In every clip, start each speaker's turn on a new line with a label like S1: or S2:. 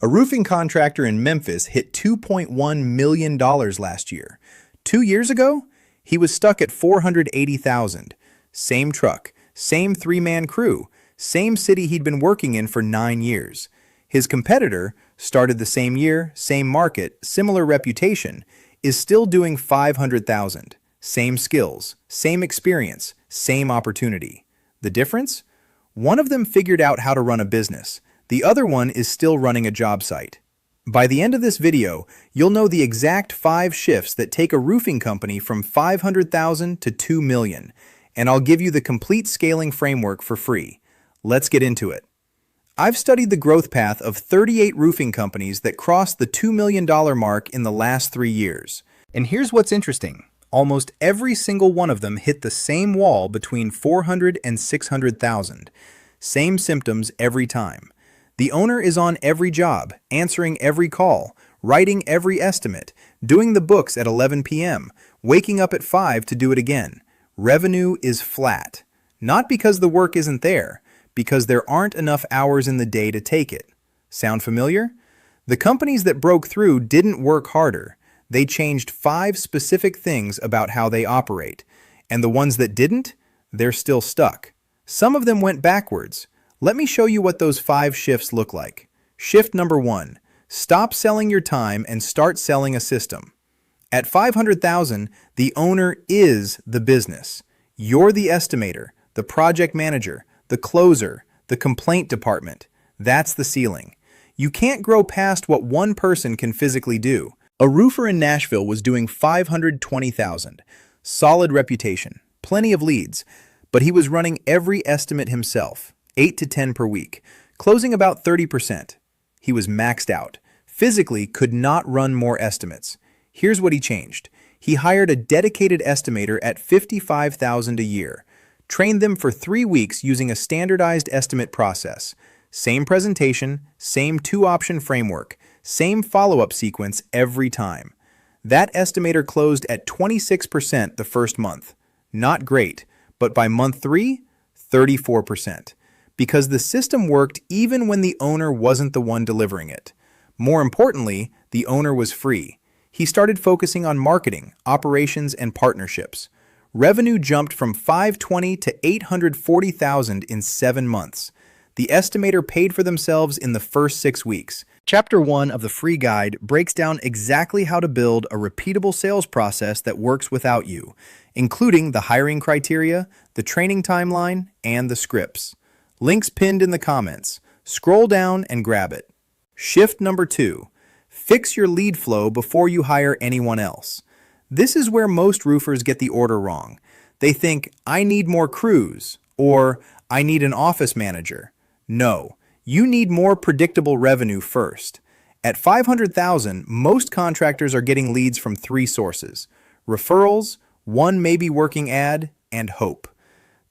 S1: A roofing contractor in Memphis hit $2.1 million last year. 2 years ago, he was stuck at 480,000. Same truck, same three-man crew, same city he'd been working in for 9 years. His competitor, started the same year, same market, similar reputation, is still doing 500,000. Same skills, same experience, same opportunity. The difference? One of them figured out how to run a business. The other one is still running a job site. By the end of this video, you'll know the exact 5 shifts that take a roofing company from 500,000 to 2 million, and I'll give you the complete scaling framework for free. Let's get into it. I've studied the growth path of 38 roofing companies that crossed the $2 million mark in the last 3 years. And here's what's interesting. Almost every single one of them hit the same wall between 400 and 600,000. Same symptoms every time. The owner is on every job, answering every call, writing every estimate, doing the books at 11 p.m., waking up at 5 to do it again. Revenue is flat. Not because the work isn't there, because there aren't enough hours in the day to take it. Sound familiar? The companies that broke through didn't work harder. They changed 5 specific things about how they operate. And the ones that didn't, they're still stuck. Some of them went backwards. Let me show you what those 5 shifts look like. Shift number 1. Stop selling your time and start selling a system. At 500,000, the owner is the business. You're the estimator, the project manager, the closer, the complaint department. That's the ceiling. You can't grow past what one person can physically do. A roofer in Nashville was doing 520,000. Solid reputation, plenty of leads, but he was running every estimate himself. 8 to 10 per week, closing about 30%. He was maxed out, physically could not run more estimates. Here's what he changed. He hired a dedicated estimator at 55,000 a year, trained them for 3 weeks using a standardized estimate process. Same presentation, same 2-option framework, same follow-up sequence every time. That estimator closed at 26% the first month. Not great, but by month 3, 34%. Because the system worked even when the owner wasn't the one delivering it. More importantly, the owner was free. He started focusing on marketing, operations, and partnerships. Revenue jumped from 520 to 840,000 in 7 months. The estimator paid for themselves in the first 6 weeks. Chapter 1 of the free guide breaks down exactly how to build a repeatable sales process that works without you, including the hiring criteria, the training timeline, and the scripts. Links pinned in the comments. Scroll down and grab it. Shift number 2. Fix your lead flow before you hire anyone else. This is where most roofers get the order wrong. They think, I need more crews, or I need an office manager. No, you need more predictable revenue first. At 500,000, most contractors are getting leads from 3 sources: referrals, one maybe working ad, and hope.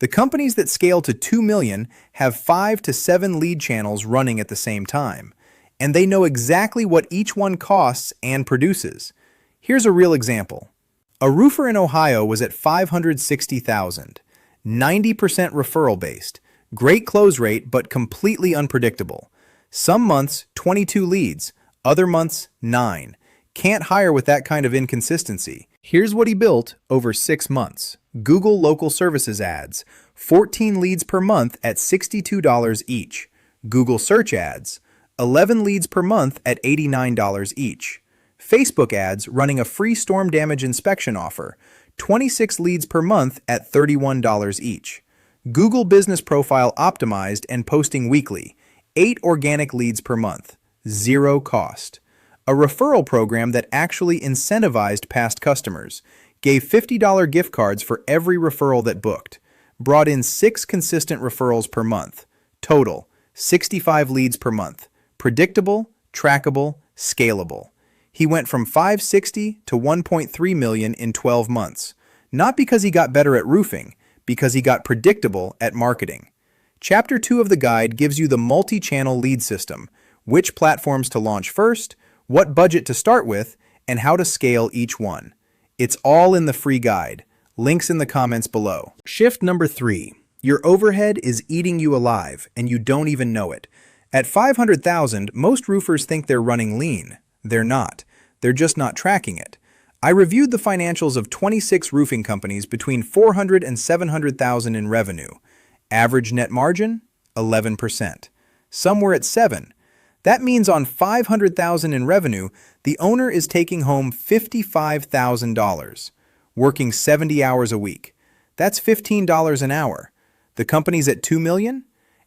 S1: The companies that scale to 2 million have 5 to 7 lead channels running at the same time, and they know exactly what each one costs and produces. Here's a real example. A roofer in Ohio was at 560,000, 90% referral-based, great close rate but completely unpredictable. Some months, 22 leads, other months, 9. Can't hire with that kind of inconsistency. Here's what he built over 6 months. Google Local Services ads, 14 leads per month at $62 each. Google Search ads, 11 leads per month at $89 each. Facebook ads running a free storm damage inspection offer, 26 leads per month at $31 each. Google Business Profile optimized and posting weekly, 8 organic leads per month, 0 cost. A referral program that actually incentivized past customers, gave $50 gift cards for every referral that booked, brought in 6 consistent referrals per month. Total, 65 leads per month. Predictable, trackable, scalable. He went from 560 to 1.3 million in 12 months. Not because he got better at roofing, because he got predictable at marketing. Chapter 2 of the guide gives you the multi-channel lead system, which platforms to launch first, what budget to start with, and how to scale each one. It's all in the free guide. Links in the comments below. Shift number 3. Your overhead is eating you alive, and you don't even know it. At 500,000, most roofers think they're running lean. They're not. They're just not tracking it. I reviewed the financials of 26 roofing companies between 400 and 700,000 in revenue. Average net margin? 11%. Some were at 7. That means on 500,000 in revenue, the owner is taking home $55,000, working 70 hours a week. That's $15 an hour. The company's at 2 million,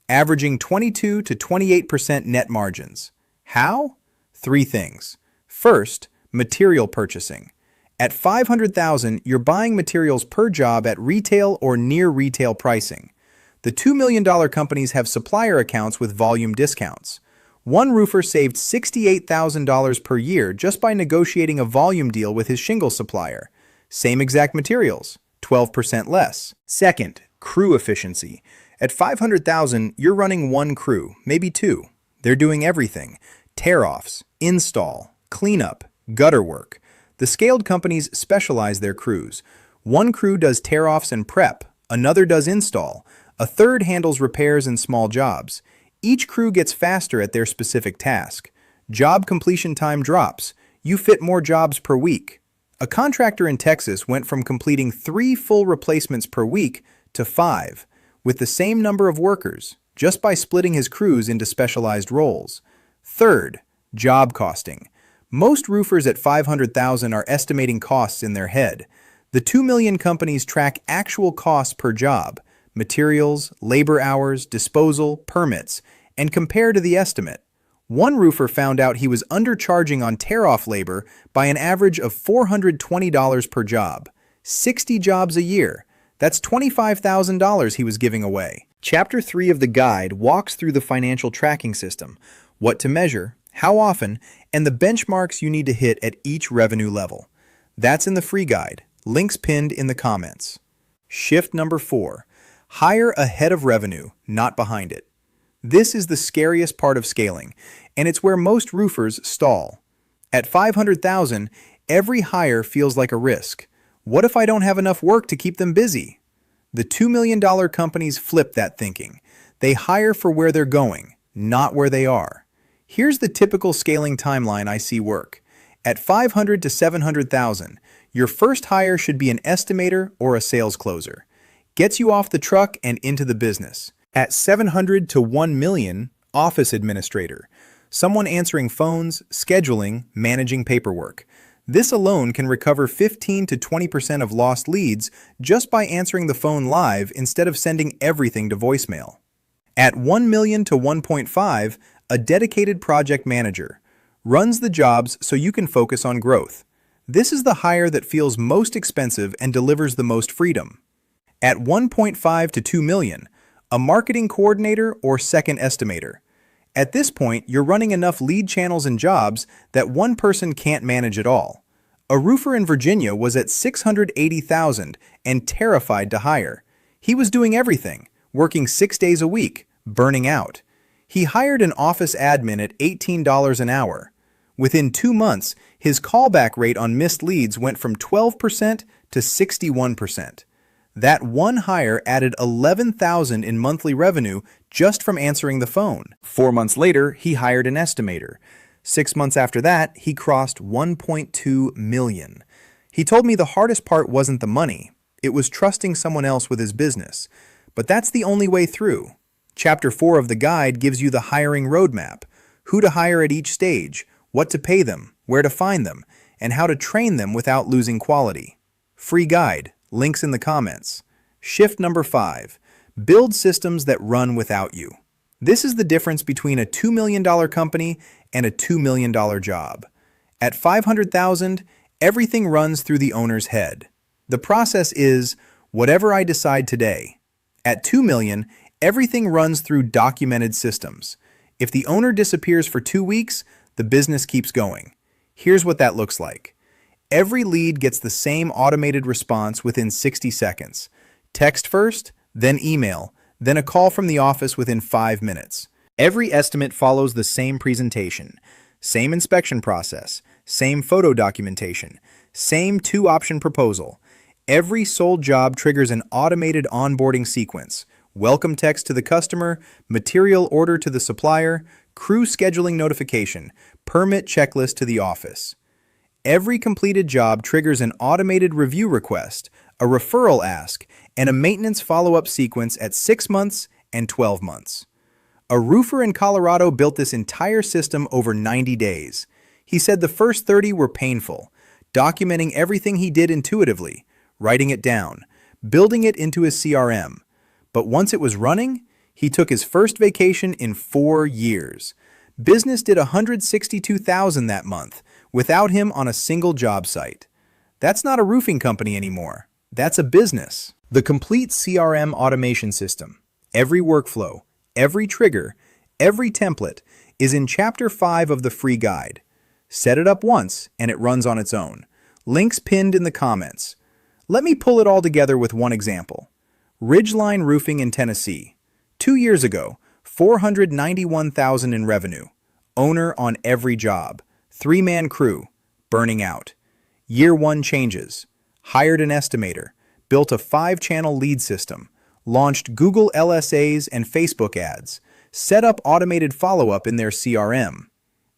S1: averaging 22 to 28% net margins. How? 3 things. First, material purchasing. At 500,000, you're buying materials per job at retail or near retail pricing. The $2 million companies have supplier accounts with volume discounts. One roofer saved $68,000 per year just by negotiating a volume deal with his shingle supplier. Same exact materials, 12% less. Second, crew efficiency. At 500,000, you're running one crew, maybe 2. They're doing everything: tear-offs, install, cleanup, gutter work. The scaled companies specialize their crews. One crew does tear-offs and prep, another does install, a third handles repairs and small jobs. Each crew gets faster at their specific task. Job completion time drops. You fit more jobs per week. A contractor in Texas went from completing 3 full replacements per week to 5, with the same number of workers, just by splitting his crews into specialized roles. Third, job costing. Most roofers at 500,000 are estimating costs in their head. The 2 million companies track actual costs per job, materials, labor hours, disposal, permits, and compare to the estimate. One roofer found out he was undercharging on tear-off labor by an average of $420 per job. 60 jobs a year. That's $25,000 he was giving away. Chapter 3 of the guide walks through the financial tracking system, what to measure, how often, and the benchmarks you need to hit at each revenue level. That's in the free guide. Links pinned in the comments. Shift number 4. Hire ahead of revenue, not behind it. This is the scariest part of scaling, and it's where most roofers stall. At 500,000, every hire feels like a risk. What if I don't have enough work to keep them busy? The $2 million companies flip that thinking. They hire for where they're going, not where they are. Here's the typical scaling timeline I see work. At 500 to 700,000, your first hire should be an estimator or a sales closer. Gets you off the truck and into the business. At 700 to 1 million, office administrator. Someone answering phones, scheduling, managing paperwork. This alone can recover 15 to 20% of lost leads just by answering the phone live instead of sending everything to voicemail. At 1 million to 1.5, a dedicated project manager. Runs the jobs so you can focus on growth. This is the hire that feels most expensive and delivers the most freedom. At 1.5 to 2 million, a marketing coordinator or second estimator. At this point, you're running enough lead channels and jobs that one person can't manage it all. A roofer in Virginia was at 680,000 and terrified to hire. He was doing everything, working 6 days a week, burning out. He hired an office admin at $18 an hour. Within 2 months, his callback rate on missed leads went from 12% to 61%. That one hire added $11,000 in monthly revenue just from answering the phone. 4 months later, he hired an estimator. 6 months after that, he crossed 1.2 million. He told me the hardest part wasn't the money. It was trusting someone else with his business. But that's the only way through. Chapter 4 of the guide gives you the hiring roadmap, who to hire at each stage, what to pay them, where to find them, and how to train them without losing quality. Free guide, links in the comments. Shift number 5, build systems that run without you. This is the difference between a $2 million company and a $2 million job. At 500,000, everything runs through the owner's head. The process is whatever I decide today. At 2 million, everything runs through documented systems. If the owner disappears for 2 weeks, the business keeps going. Here's what that looks like. Every lead gets the same automated response within 60 seconds. Text first, then email, then a call from the office within 5 minutes. Every estimate follows the same presentation, same inspection process, same photo documentation, same 2-option proposal. Every sold job triggers an automated onboarding sequence, welcome text to the customer, material order to the supplier, crew scheduling notification, permit checklist to the office. Every completed job triggers an automated review request, a referral ask, and a maintenance follow-up sequence at 6 months and 12 months. A roofer in Colorado built this entire system over 90 days. He said the first 30 were painful, documenting everything he did intuitively, writing it down, building it into his CRM. But once it was running, he took his first vacation in 4 years. Business did $162,000 that month, without him on a single job site. That's not a roofing company anymore. That's a business. The complete CRM automation system, every workflow, every trigger, every template, is in Chapter 5 of the free guide. Set it up once, and it runs on its own. Links pinned in the comments. Let me pull it all together with one example. Ridgeline Roofing in Tennessee. 2 years ago, $491,000 in revenue. Owner on every job. 3-man crew. Burning out. Year 1 changes. Hired an estimator. Built a 5-channel lead system. Launched Google LSAs and Facebook ads. Set up automated follow-up in their CRM.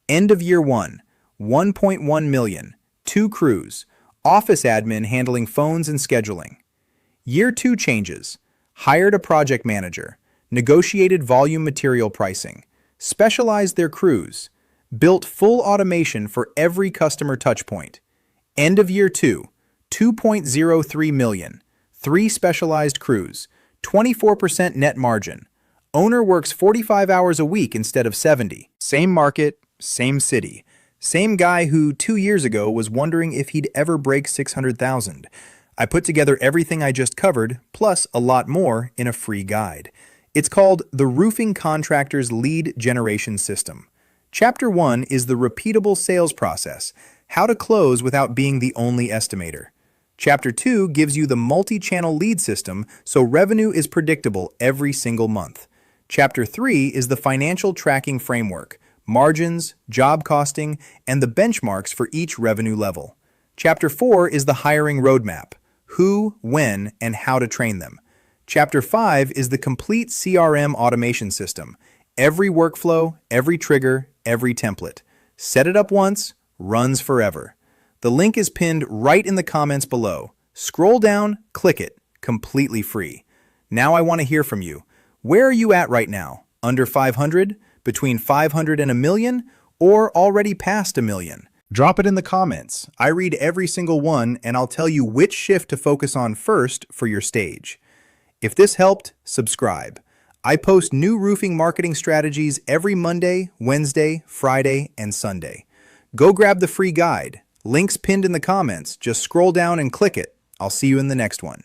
S1: End of year 1. 1.1 million. 2 crews. Office admin handling phones and scheduling. Year 2 changes. Hired a project manager. Negotiated volume material pricing. Specialized their crews. Built full automation for every customer touchpoint. End of year 2. 2.03 million. 3 specialized crews. 24% net margin. Owner works 45 hours a week instead of 70. Same market, same city. Same guy who 2 years ago was wondering if he'd ever break 600,000. I put together everything I just covered, plus a lot more, in a free guide. It's called the Roofing Contractor's Lead Generation System. Chapter 1 is the repeatable sales process, how to close without being the only estimator. Chapter 2 gives you the multi-channel lead system so revenue is predictable every single month. Chapter 3 is the financial tracking framework, margins, job costing, and the benchmarks for each revenue level. Chapter 4 is the hiring roadmap, who, when, and how to train them. Chapter 5 is the complete CRM automation system, every workflow, every trigger, every template. Set it up once, runs forever. The link is pinned right in the comments below. Scroll down, click it, completely free. Now I want to hear from you. Where are you at right now? Under 500? Between 500 and a million? Or already past a million? Drop it in the comments. I read every single one, and I'll tell you which shift to focus on first for your stage. If this helped, subscribe. I post new roofing marketing strategies every Monday, Wednesday, Friday, and Sunday. Go grab the free guide. Links pinned in the comments. Just scroll down and click it. I'll see you in the next one.